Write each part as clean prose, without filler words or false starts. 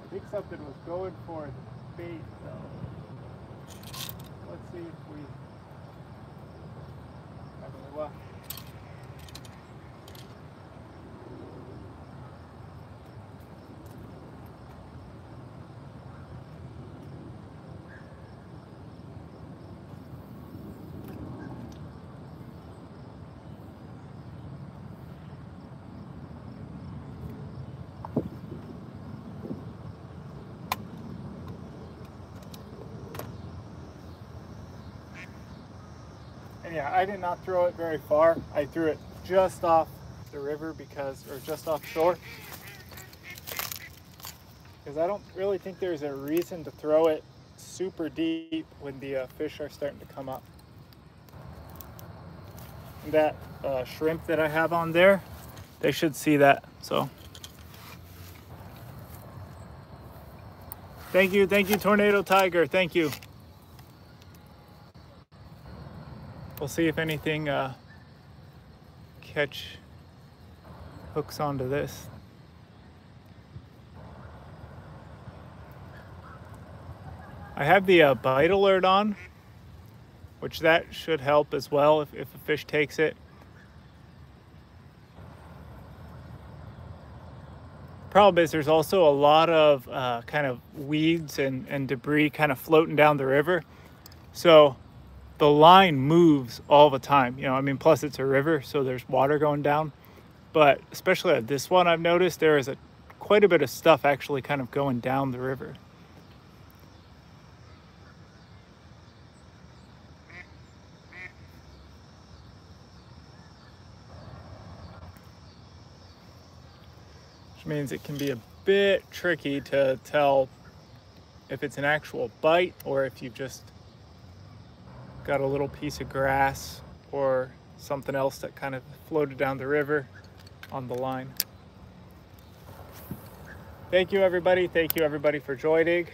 I think something was going for the bait though. Let's see if we have any luck. And yeah, I did not throw it very far. I threw it just off the river or just offshore. Because I don't really think there's a reason to throw it super deep when the fish are starting to come up. And that shrimp that I have on there, they should see that. So thank you, Tornado Tiger, thank you. We'll see if anything hooks onto this. I have the bite alert on, which that should help as well if a fish takes it. Problem is there's also a lot of kind of weeds and debris kind of floating down the river. So the line moves all the time, I mean, plus it's a river, so there's water going down. But especially at this one, I've noticed there is quite a bit of stuff actually kind of going down the river. Which means it can be a bit tricky to tell if it's an actual bite or if you've just got a little piece of grass or something else that kind of floated down the river on the line. Thank you everybody for joining.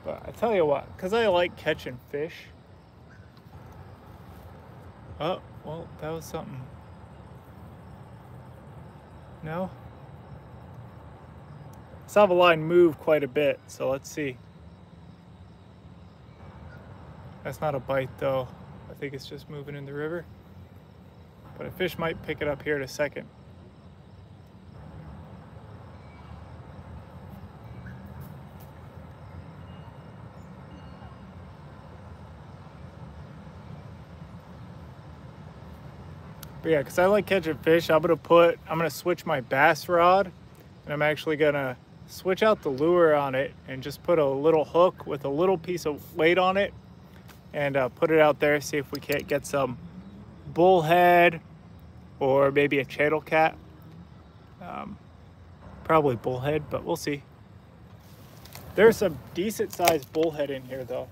But I tell you what, because I like catching fish. Oh, well, that was something. No? I saw the line move quite a bit, so let's see. That's not a bite though. I think it's just moving in the river. But a fish might pick it up here in a second. But yeah, because I like catching fish, I'm gonna switch my bass rod, and I'm actually gonna switch out the lure on it and just put a little hook with a little piece of weight on it and put it out there, see if we can't get some bullhead or maybe a channel cat. Probably bullhead, but we'll see. There's some decent sized bullhead in here though.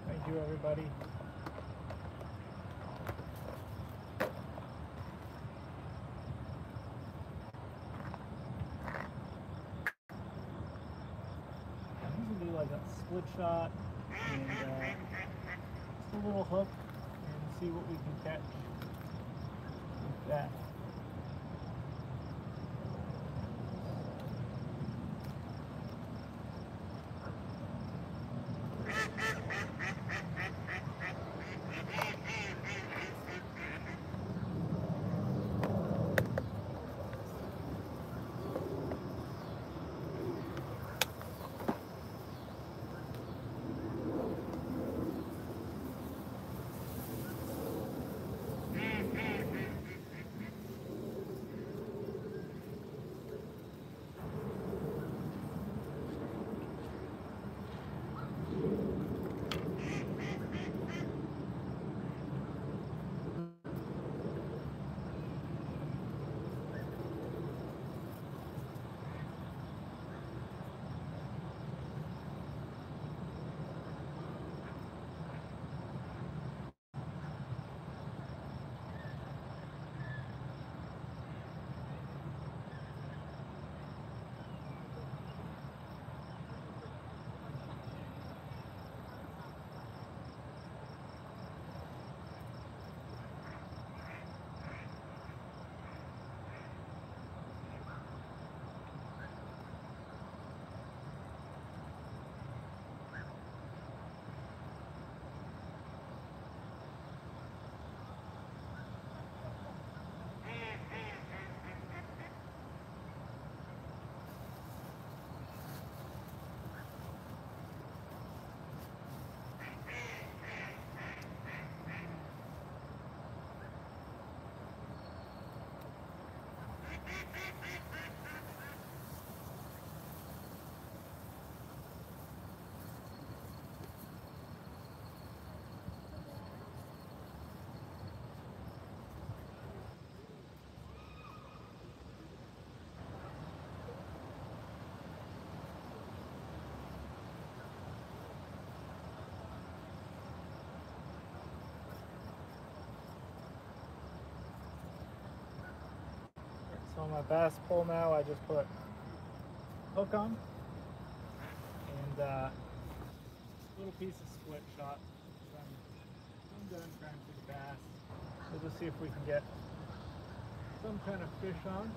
Thank you, everybody. I'm gonna do like a split shot and just a little hook and see what we can catch. Yeah. So on my bass pole now, I just put hook on and a little piece of split shot. I'm done trying to the bass. We'll just see if we can get some kind of fish on.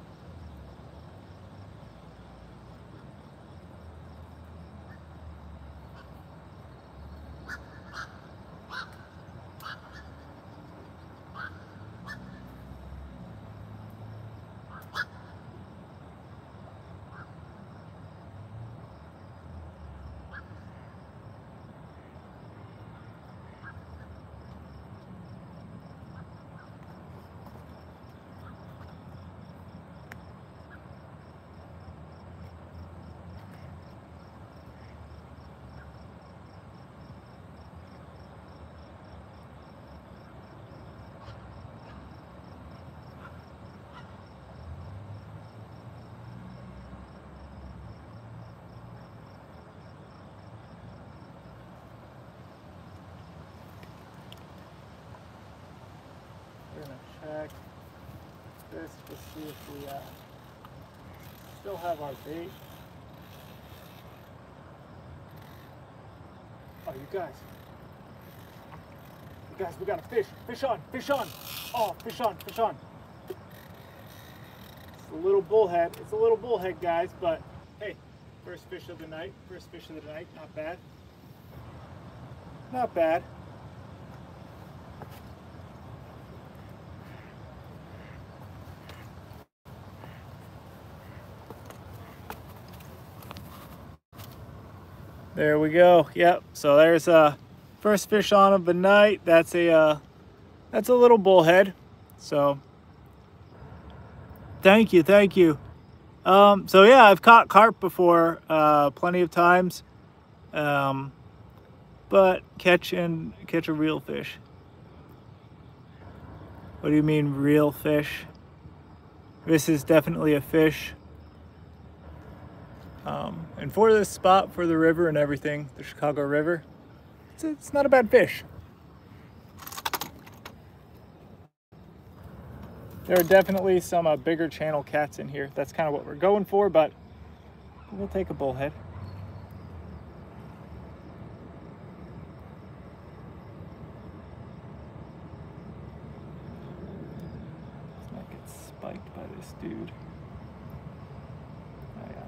We're gonna check this to see if we still have our bait. Oh, you guys, we got a fish. Fish on, fish on. Oh, fish on, fish on. It's a little bullhead. It's a little bullhead, guys, but hey, first fish of the night. First fish of the night, not bad. Not bad. There we go. Yep. So there's first fish on of the night. That's a little bullhead. So thank you, thank you. So yeah, I've caught carp before, plenty of times, but catch a real fish. What do you mean real fish? This is definitely a fish. And for this spot, for the river and everything, the Chicago River, it's not a bad fish. There are definitely some bigger channel cats in here. That's kind of what we're going for, but we'll take a bullhead. It's spiked by this dude. Oh, yeah.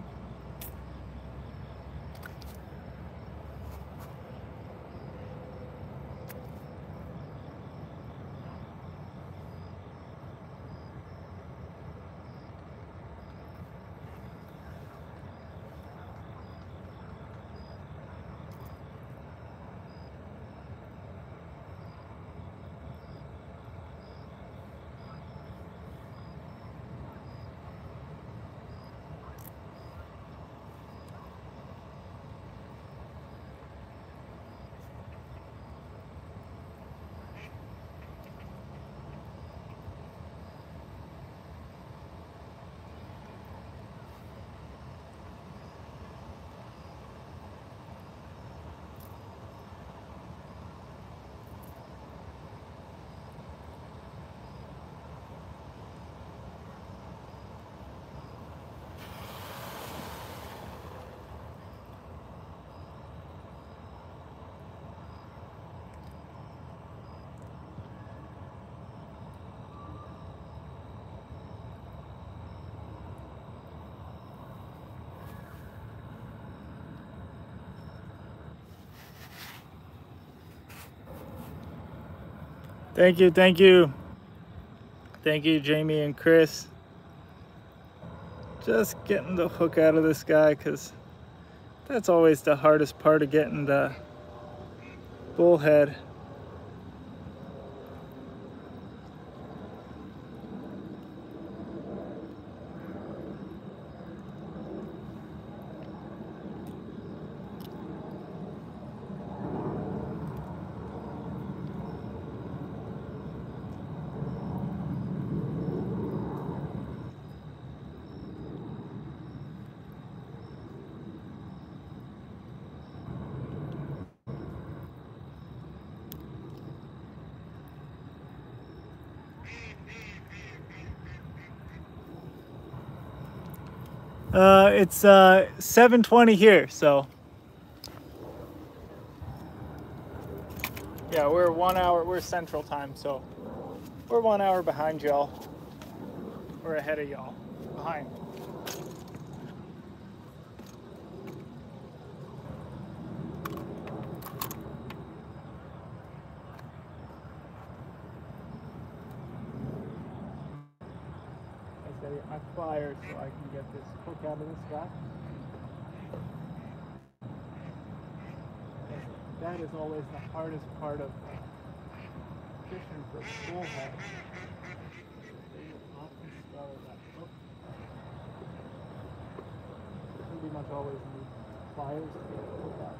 Thank you, thank you. Thank you, Jamie and Chris. Just getting the hook out of this guy, because that's always the hardest part of getting the bullhead. It's 7:20 here, so yeah, we're 1 hour, we're Central Time, so we're 1 hour behind y'all. We're ahead of y'all, behind. I gotta get my pliers so I can get this hook out of this guy. That is always the hardest part of fishing for bullhead. They often start that hook. Pretty much always need pliers to get the hook out.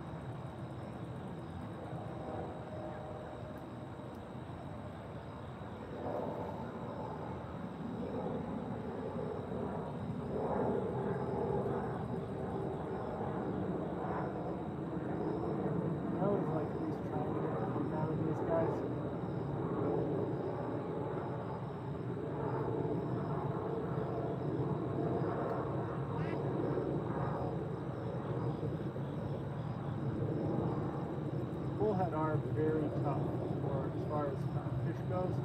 I always like at least trying to get the hook out of these guys. Bullhead are very tough for as far as fish goes.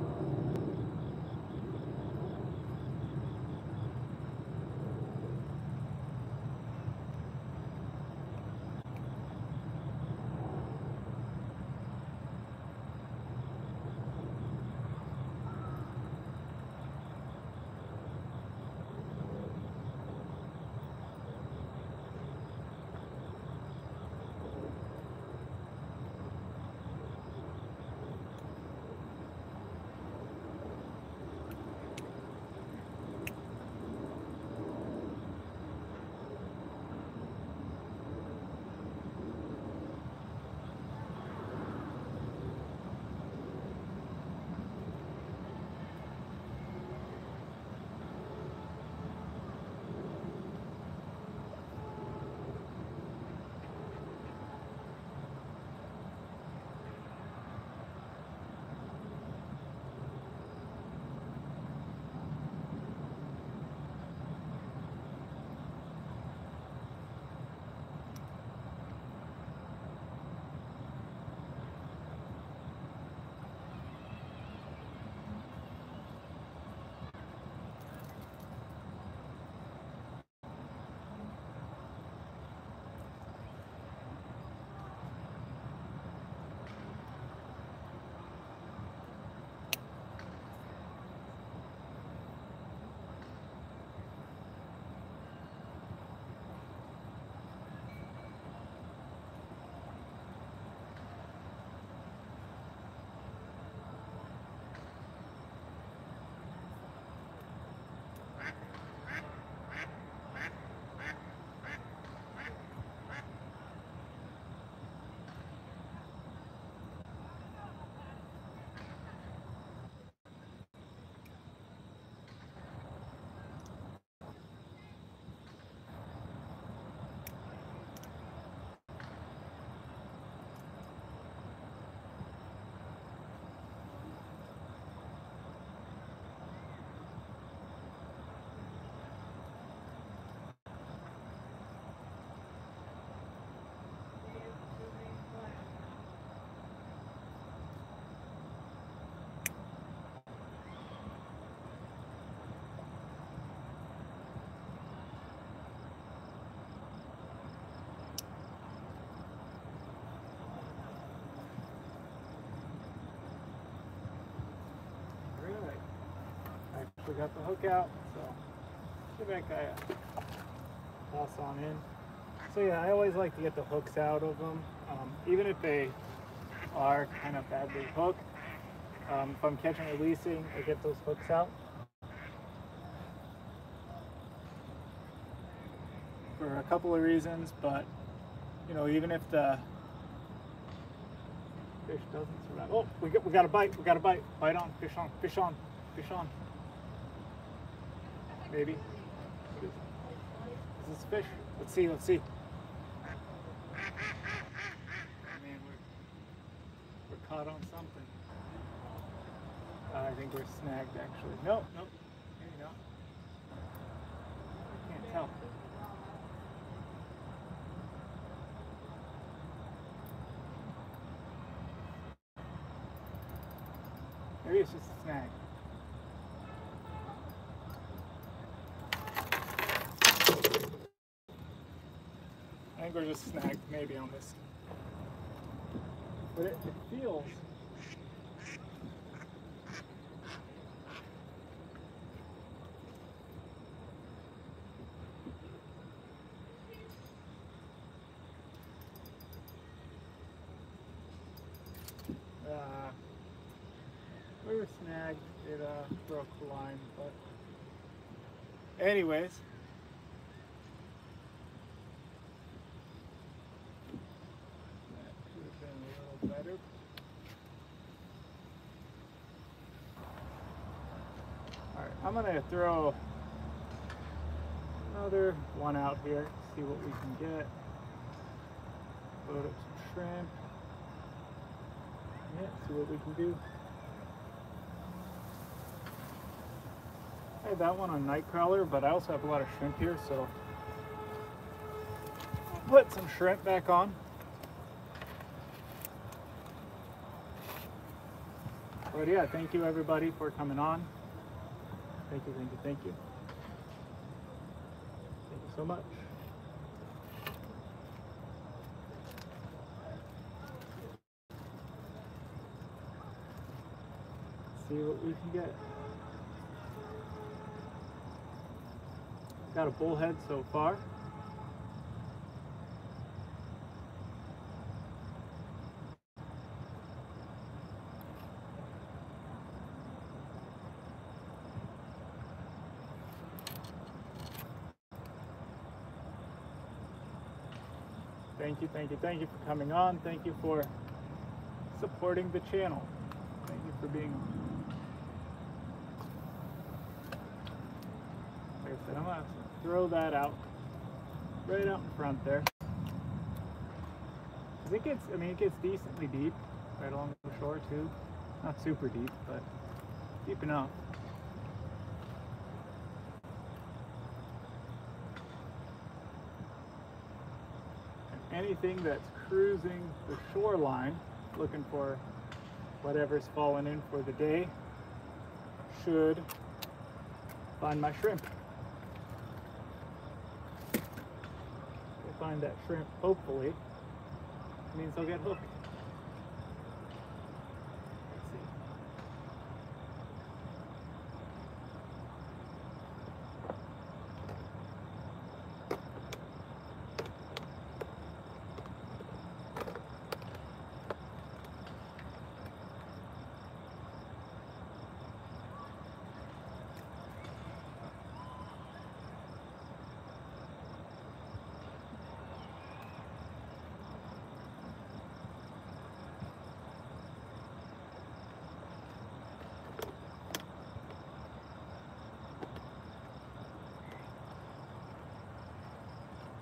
also got the hook out, so give that guy a toss on in. So yeah, I always like to get the hooks out of them, even if they are kind of badly hooked. If I'm catching and releasing, I get those hooks out. For a couple of reasons, but you know, even if the fish doesn't survive. Oh, we got a bite. We got a bite. Bite on. Fish on. Fish on. Fish on. Maybe. What is this fish? Let's see. Let's see. Man, we're caught on something. I think we're snagged actually. No, no, maybe not. I can't tell. Maybe it's just a snag. I think we're just snagged maybe on this. But it feels we were snagged. It broke the line, but anyways, that could have been a little better. All right, I'm gonna throw another one out here, see what we can get. Load up some shrimp. Yeah, see what we can do. I had that one on Nightcrawler, but I also have a lot of shrimp here, so I'll put some shrimp back on. But yeah, thank you everybody for coming on. Thank you, thank you, thank you. Thank you so much. See what we can get. Got a bullhead so far. Thank you, thank you, thank you for coming on. Thank you for supporting the channel. Thank you for being on. Like I said, I'm gonna throw that out right out in front there. It gets, I mean, it gets decently deep right along the shore too. Not super deep, but deep enough. And anything that's cruising the shoreline, looking for whatever's fallen in for the day, should find my shrimp. Find that shrimp, hopefully, it means I'll get hooked. Let's see.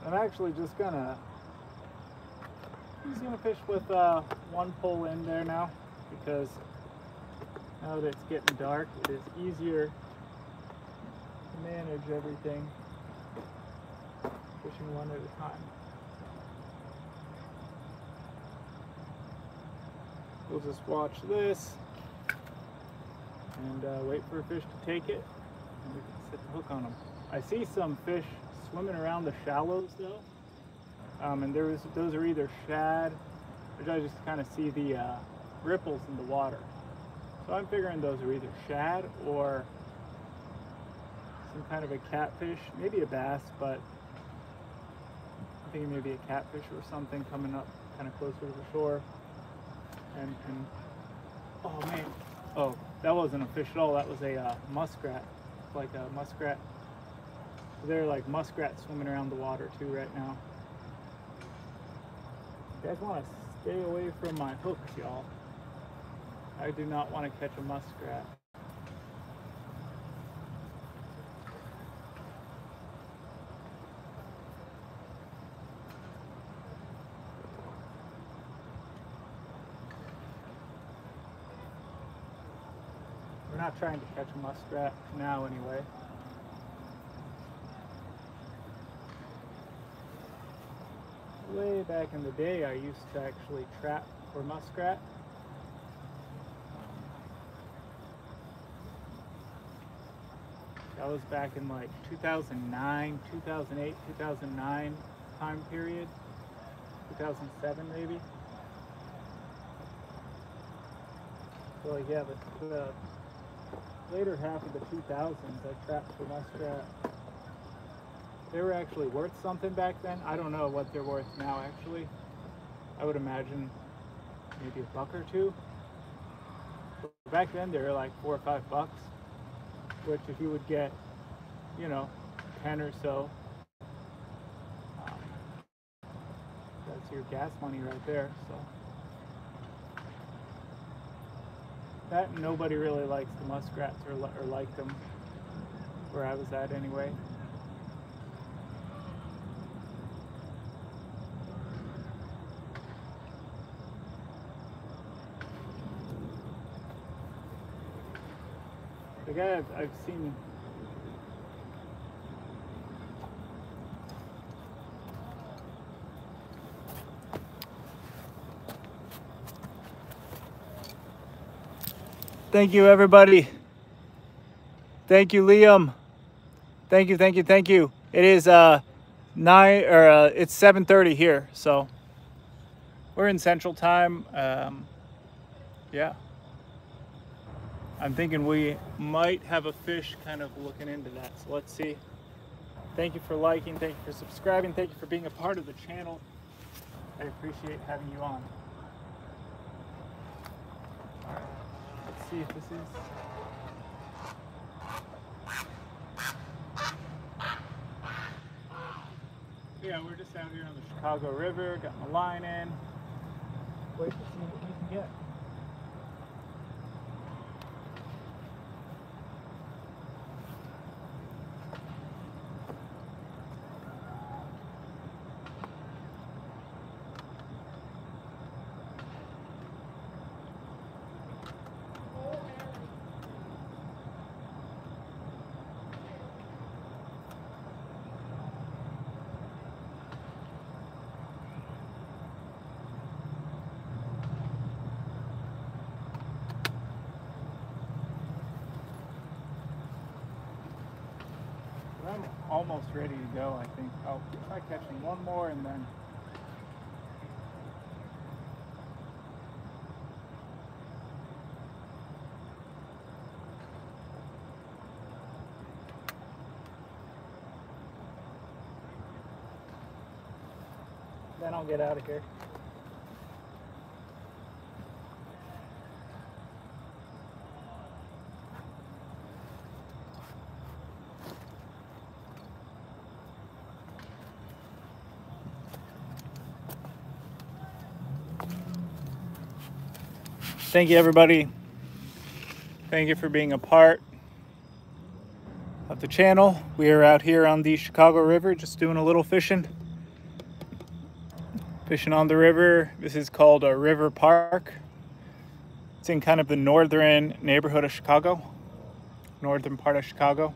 I'm actually just gonna fish with one pole in there now, because now that it's getting dark, it is easier to manage everything fishing one at a time. We'll just watch this and wait for a fish to take it, and we can set the hook on them. I see some fish swimming around the shallows though, and those are either shad, which I just kind of see the ripples in the water. So I'm figuring those are either shad or some kind of a catfish, maybe a bass, but I'm thinking maybe a catfish or something coming up kind of closer to the shore. And oh man, oh, that wasn't a fish at all. That was a muskrat, like a muskrat. They're like muskrats swimming around the water too right now. You guys want to stay away from my hooks, y'all. I do not want to catch a muskrat. We're not trying to catch a muskrat now anyway. Way back in the day, I used to actually trap for muskrat. That was back in like 2009, 2008, 2009 time period, 2007 maybe. So like yeah, the later half of the 2000s, I trapped for muskrat. They were actually worth something back then. I don't know what they're worth now actually. I would imagine maybe $1 or $2. But back then they were like $4 or $5, which if you would get, you know, 10 or so, that's your gas money right there. So that, nobody really likes the muskrats or liked them where I was at anyway. The guy I've seen Thank you, everybody. Thank you, Liam. Thank you, thank you, thank you. It is it's 7:30 here, so we're in Central Time. Yeah. I'm thinking we might have a fish kind of looking into that. So let's see. Thank you for liking. Thank you for subscribing. Thank you for being a part of the channel. I appreciate having you on. All right. Let's see if this is. Yeah, we're just out here on the Chicago River. Got my line in. Wait to see what we can get. I'm almost ready to go, I think. I'll try catching one more and then I'll get out of here. Thank you, everybody. Thank you for being a part of the channel. We are out here on the Chicago River, just doing a little fishing. Fishing on the river. This is called a River Park. It's in kind of the northern neighborhood of Chicago, northern part of Chicago.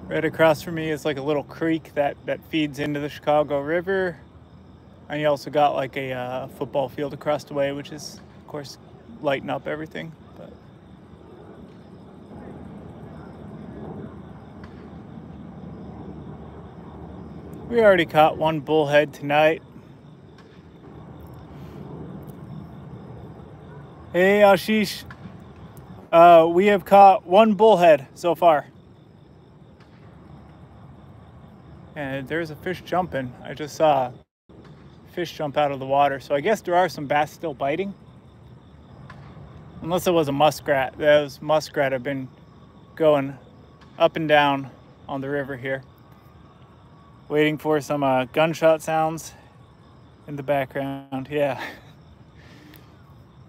Right across from me is like a little creek that feeds into the Chicago River. And you also got like a football field across the way, which is, of course, lighting up everything. But we already caught one bullhead tonight. Hey, Ashish. We have caught one bullhead so far. And there's a fish jumping. I just saw fish jump out of the water. So I guess there are some bass still biting. Unless it was a muskrat. Those muskrat have been going up and down on the river here. Waiting for some gunshot sounds in the background. Yeah.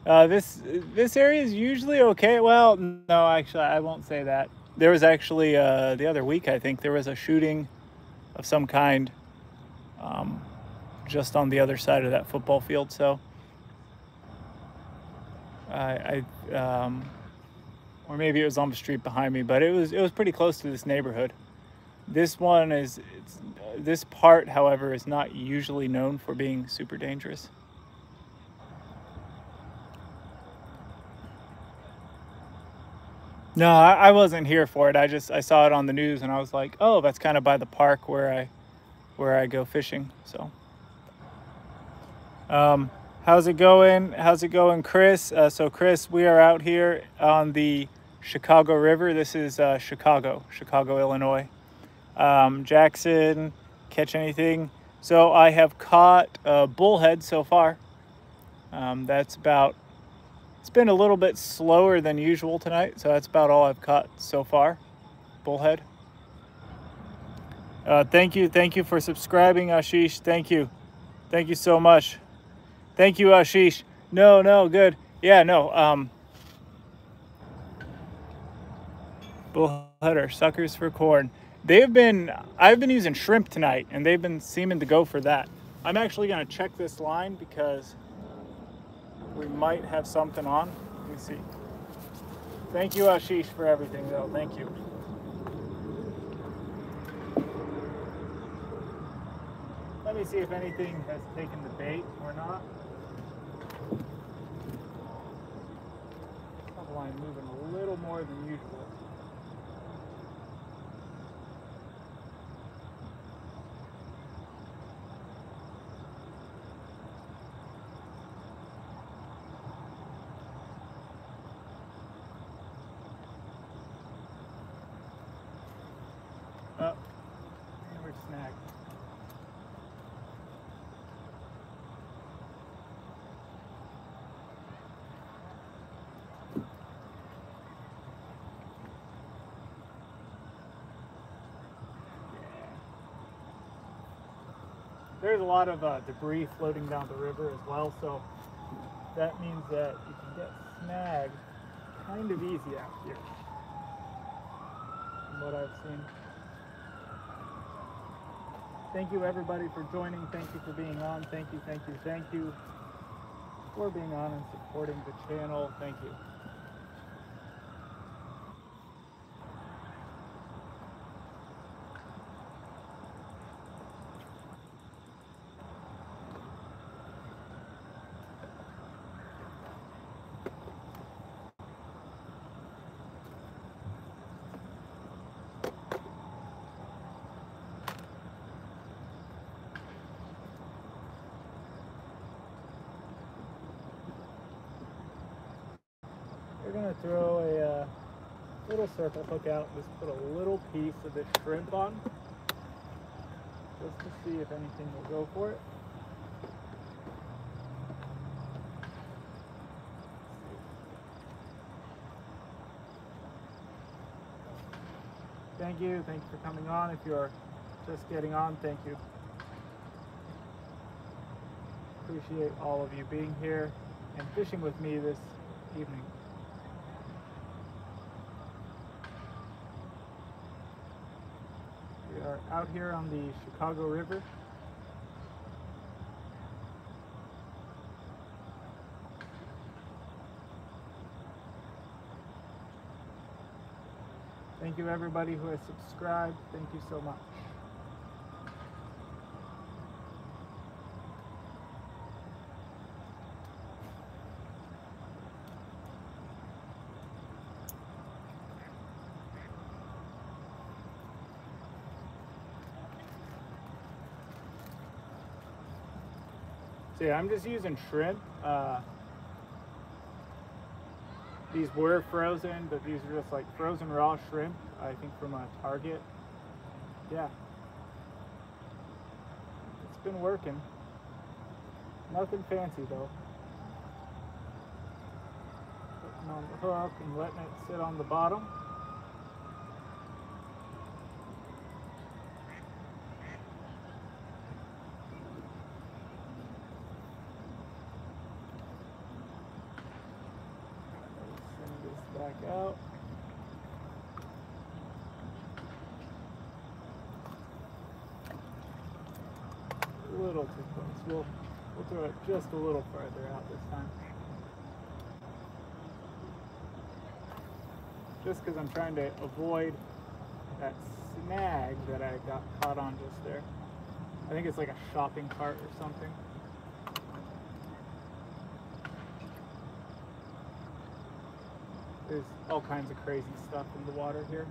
This area is usually okay. Well, no, actually, I won't say that. There was actually the other week, I think, there was a shooting of some kind just on the other side of that football field. So or maybe it was on the street behind me, but it was pretty close to this neighborhood. This part, however, is not usually known for being super dangerous. No, I wasn't here for it. I saw it on the news and I was like, oh, that's kind of by the park where I go fishing. So, how's it going? How's it going, Chris? So Chris, we are out here on the Chicago River. This is Chicago, Illinois. Jackson, catch anything? So I have caught a bullhead so far. It's been a little bit slower than usual tonight, so that's about all I've caught so far. Bullhead. Thank you for subscribing, Ashish. Thank you so much. Thank you, Ashish. No, good. Yeah, no. Bullheader, suckers for corn. I've been using shrimp tonight, and they've been seeming to go for that. I'm actually gonna check this line because we might have something on. Let me see. Thank you, Ashish, for everything, though. Thank you. Let me see if anything has taken the bait or not. The line moving a little more than usual. Oh, we're snagged. There's a lot of debris floating down the river as well, so that means that you can get snagged kind of easy out here, from what I've seen. Thank you, everybody, for joining. Thank you for being on. Thank you for being on and supporting the channel. Thank you. We're gonna throw a little surface hook out and just put a little piece of this shrimp on, just to see if anything will go for it. Thank you for coming on. If you're just getting on, thank you. Appreciate all of you being here and fishing with me this evening. We are out here on the Chicago River. Thank you, everybody who has subscribed. Thank you so much. So yeah, I'm just using shrimp. These were frozen, but these are just like frozen raw shrimp, I think from a Target. Yeah. It's been working. Nothing fancy though. Putting on the hook and letting it sit on the bottom. Back out. A little too close. We'll throw it just a little further out this time. Just because I'm trying to avoid that snag that I got caught on just there. I think it's like a shopping cart or something. There's all kinds of crazy stuff in the water here.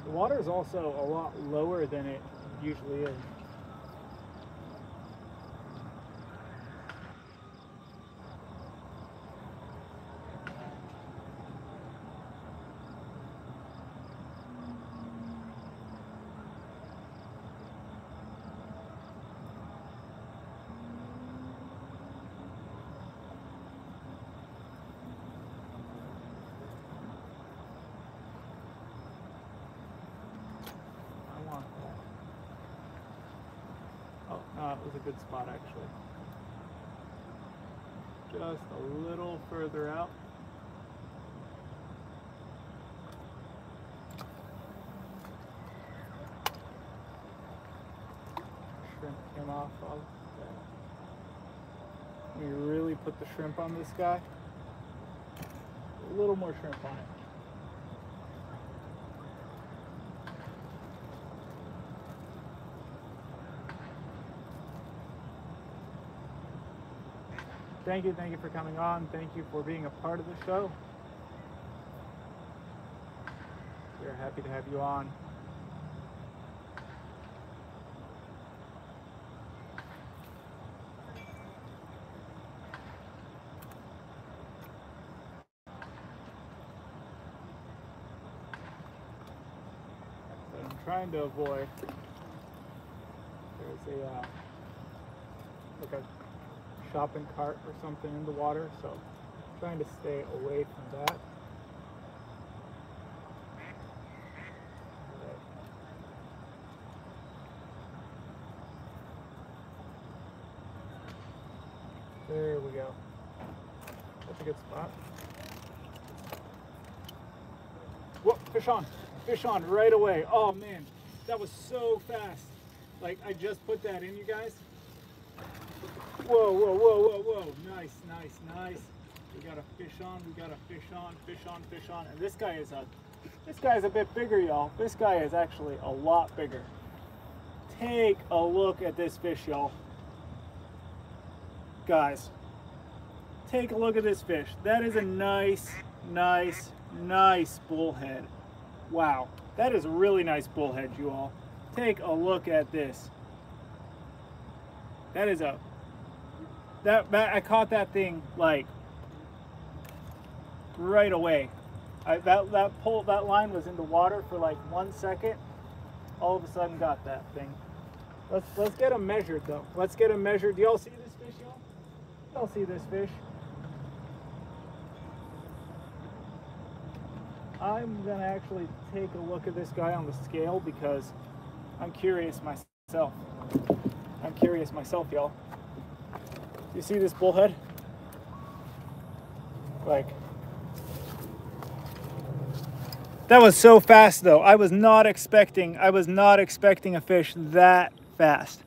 The water is also a lot lower than it usually is. It was a good spot actually. Just a little further out. Shrimp came off of that. Let me really put the shrimp on this guy. A little more shrimp on it. Thank you for coming on. Thank you for being a part of the show. We're happy to have you on. What I'm trying to avoid, there's a like a shopping cart or something in the water, so I'm trying to stay away from that. There we go. That's a good spot. Whoa, fish on right away. Oh man, that was so fast. Like I just put that in, you guys. Whoa. Nice. We got a fish on. And this guy is a bit bigger, y'all. This guy is actually a lot bigger. Take a look at this fish, y'all. Guys, take a look at this fish. That is a nice bullhead. Wow, that is a really nice bullhead, you all. Take a look at this. That is a I caught that thing like right away. That line was in the water for like 1 second. All of a sudden got that thing. Let's get them measured though. Let's get them measured. Do y'all see this fish, y'all? Y'all see this fish? I'm gonna actually take a look at this guy on the scale because I'm curious myself. Y'all. You see this bullhead? Like, that was so fast though. I was not expecting a fish that fast.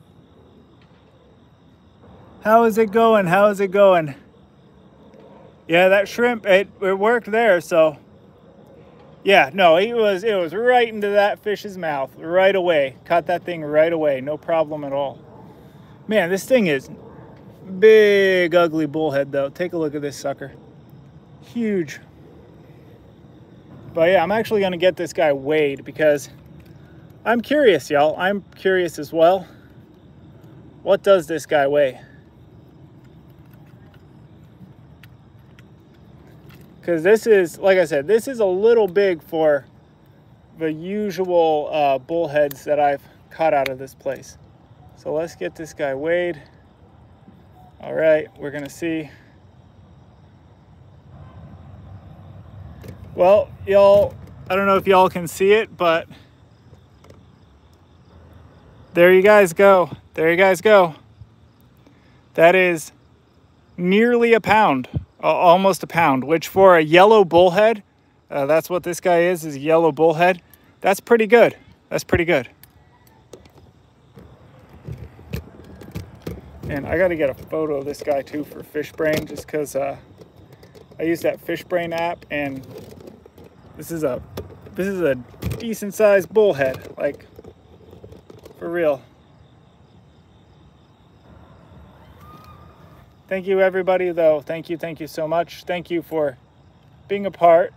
How is it going? Yeah, that shrimp, it worked there, so. Yeah, no, it was right into that fish's mouth right away. Caught that thing right away, no problem at all. Man, this thing is big, ugly bullhead though. Take a look at this sucker. Huge. But yeah, I'm actually gonna get this guy weighed because I'm curious, y'all. I'm curious as well. What does this guy weigh? Because this is, like I said, this is a little big for the usual bullheads that I've caught out of this place. So let's get this guy weighed. All right, we're gonna see. Well, y'all, I don't know if y'all can see it, but there you guys go. There you guys go. That is nearly a pound, almost a pound, which for a yellow bullhead, that's what this guy is a yellow bullhead. That's pretty good. That's pretty good. And I got to get a photo of this guy too for FishBrain, just because I use that FishBrain app, and this is a decent sized bullhead, like for real. Thank you everybody though. Thank you so much. Thank you for being a part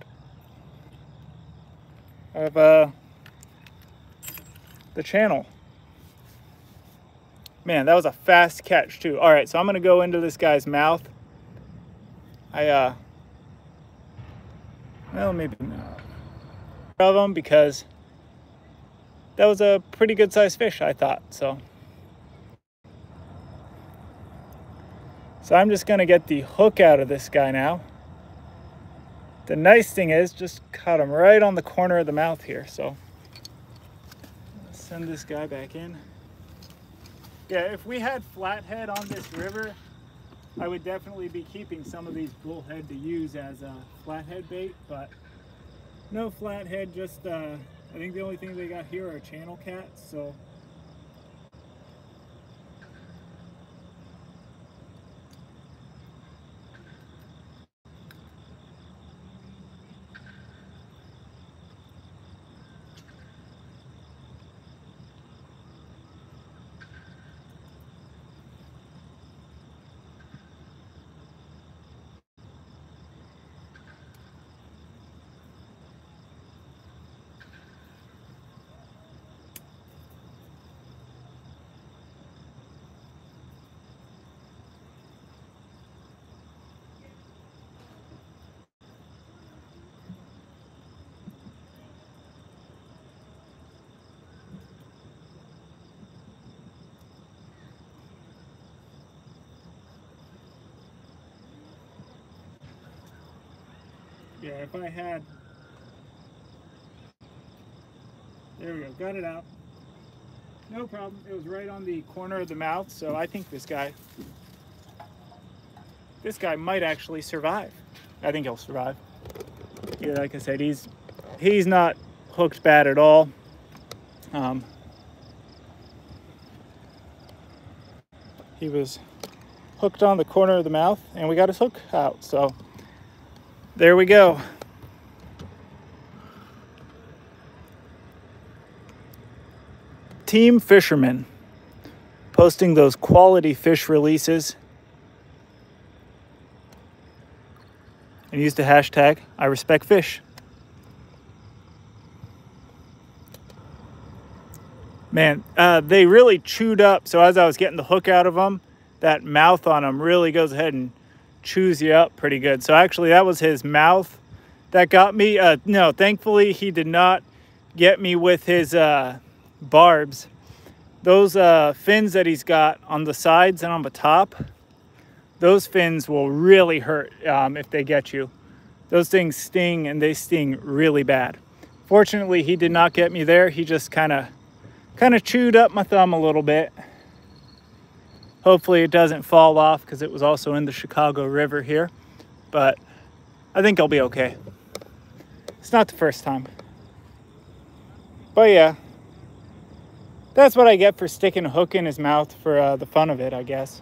of the channel. Man, that was a fast catch too. All right, so I'm gonna go into this guy's mouth. Well, maybe not of them, because that was a pretty good sized fish, I thought. So I'm just gonna get the hook out of this guy now. The nice thing is, just caught him right on the corner of the mouth here. So let's send this guy back in. Yeah, if we had flathead on this river, I would definitely be keeping some of these bullhead to use as a flathead bait, but no flathead, just I think the only thing they got here are channel cats, so yeah, if I had, there we go, got it out. No problem, it was right on the corner of the mouth, so I think this guy might actually survive. I think he'll survive. Yeah, like I said, he's not hooked bad at all. He was hooked on the corner of the mouth, and we got his hook out, so there we go. Team Fisherman, posting those quality fish releases. And use the hashtag #IRespectFish. Man, they really chewed up. So as I was getting the hook out of them, that mouth on them really goes ahead and chews you up pretty good. So actually that was his mouth that got me. No, thankfully he did not get me with his barbs. Those fins that he's got on the sides and on the top, those fins will really hurt if they get you. Those things sting, and they sting really bad. Fortunately, he did not get me there. He just kind of chewed up my thumb a little bit. Hopefully it doesn't fall off, because it was also in the Chicago River here. But I think I'll be okay. It's not the first time. But yeah, that's what I get for sticking a hook in his mouth for the fun of it, I guess.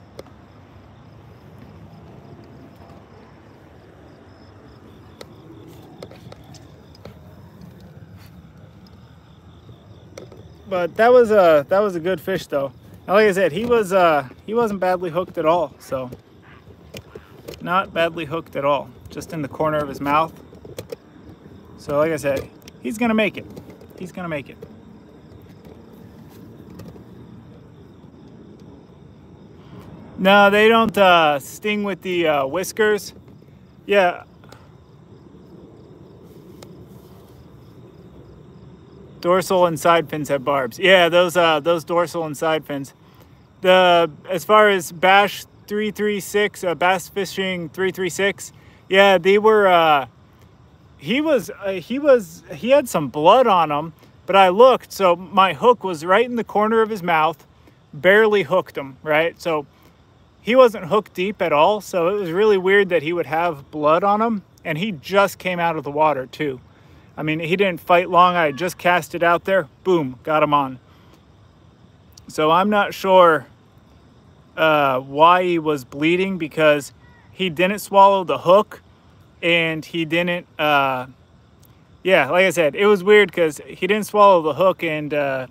But that was a good fish though. And like I said, he wasn't badly hooked at all. So not badly hooked at all, just in the corner of his mouth. So like I said, he's gonna make it. He's gonna make it. No, they don't sting with the whiskers. Yeah, dorsal and side fins have barbs. Yeah, those dorsal and side fins. As far as Bash 336, Bass Fishing 336, yeah, they were. He had some blood on him, but I looked, so my hook was right in the corner of his mouth, barely hooked him, right? So he wasn't hooked deep at all, so it was really weird that he would have blood on him, and he just came out of the water too. I mean, he didn't fight long. I just cast it out there, boom, got him on. So I'm not sure why he was bleeding, because he didn't swallow the hook, and he didn't yeah, like I said, it was weird because he didn't swallow the hook, and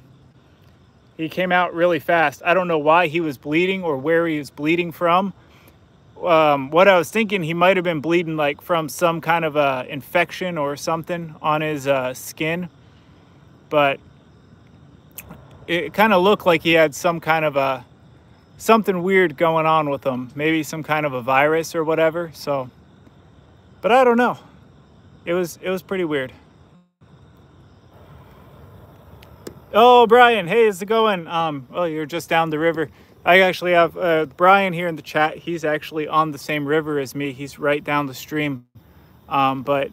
he came out really fast. I don't know why he was bleeding or where he was bleeding from. What I was thinking, he might have been bleeding like from some kind of infection or something on his skin, but it kind of looked like he had some kind of something weird going on with him, maybe some kind of a virus or whatever. So, but I don't know. It was pretty weird. Oh, Brian, hey, how's it going? Oh, you're just down the river. I actually have Brian here in the chat. He's actually on the same river as me. He's right down the stream. But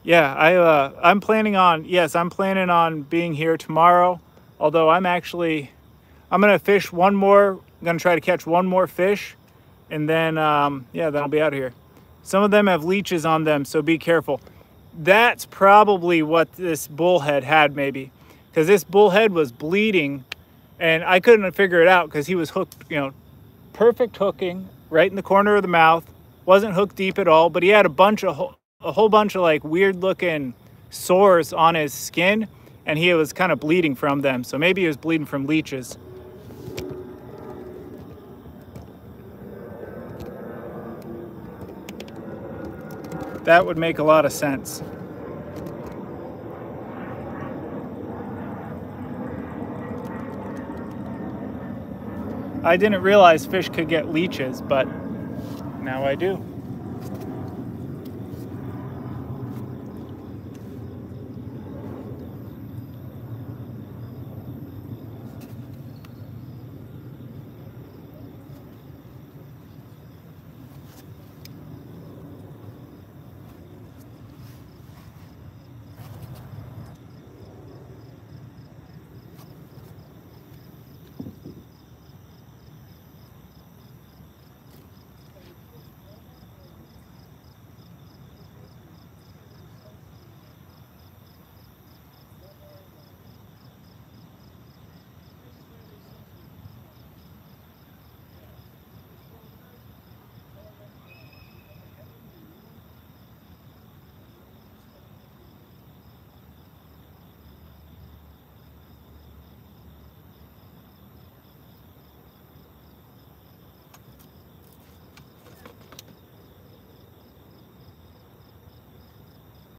yeah, I'm planning on being here tomorrow. Although I'm gonna fish one more. I'm gonna try to catch one more fish, and then yeah, then I'll be out of here. Some of them have leeches on them, so be careful. That's probably what this bullhead had, maybe, because this bullhead was bleeding, and I couldn't figure it out because he was hooked, you know, perfect hooking right in the corner of the mouth. Wasn't hooked deep at all, but he had a whole bunch of like weird looking sores on his skin, and he was kind of bleeding from them. So maybe he was bleeding from leeches. That would make a lot of sense. I didn't realize fish could get leeches, but now I do.